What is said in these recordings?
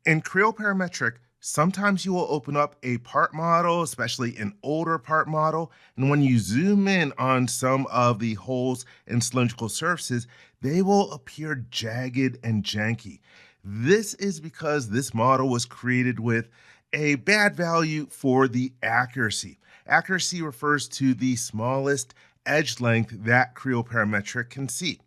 In Creo Parametric, sometimes you will open up a part model, especially an older part model, and when you zoom in on some of the holes and cylindrical surfaces, they will appear jagged and janky. This is because this model was created with a bad value for the accuracy. Accuracy refers to the smallest edge length that Creo Parametric can see.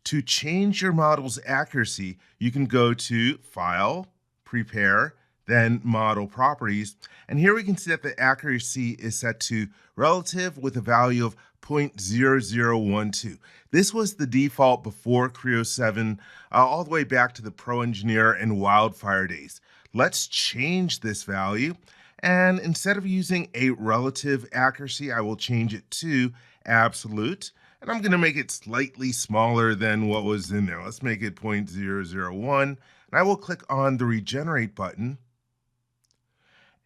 To change your model's accuracy, you can go to File, Prepare, then Model Properties. And here we can see that the accuracy is set to relative with a value of 0.0012. This was the default before Creo 7, all the way back to the Pro Engineer and Wildfire days. Let's change this value. And instead of using a relative accuracy, I will change it to absolute. And I'm going to make it slightly smaller than what was in there. Let's make it 0.001. And I will click on the Regenerate button.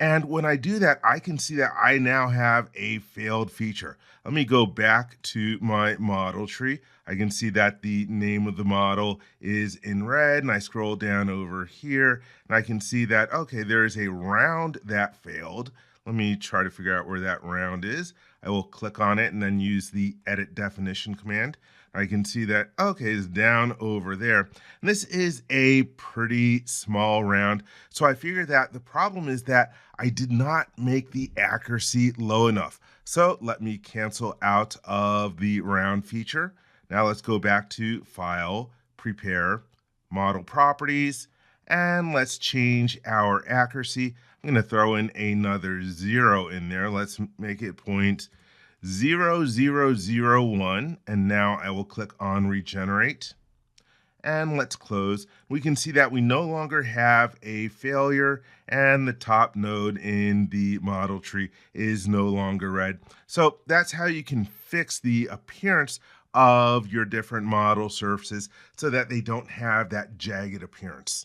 And when I do that, I can see that I now have a failed feature. Let me go back to my model tree. I can see that the name of the model is in red, and I scroll down over here, and I can see that, okay, there is a round that failed. Let me try to figure out where that round is. I will click on it and then use the Edit Definition command. I can see that, okay, it's down over there. And this is a pretty small round. So I figured that the problem is that I did not make the accuracy low enough. So let me cancel out of the round feature. Now let's go back to File, Prepare, Model Properties, and let's change our accuracy. I'm going to throw in another 0 in there. Let's make it 0.0001, and now I will click on Regenerate. And let's close. We can see that we no longer have a failure, and the top node in the model tree is no longer red. So that's how you can fix the appearance of your different model surfaces so that they don't have that jagged appearance.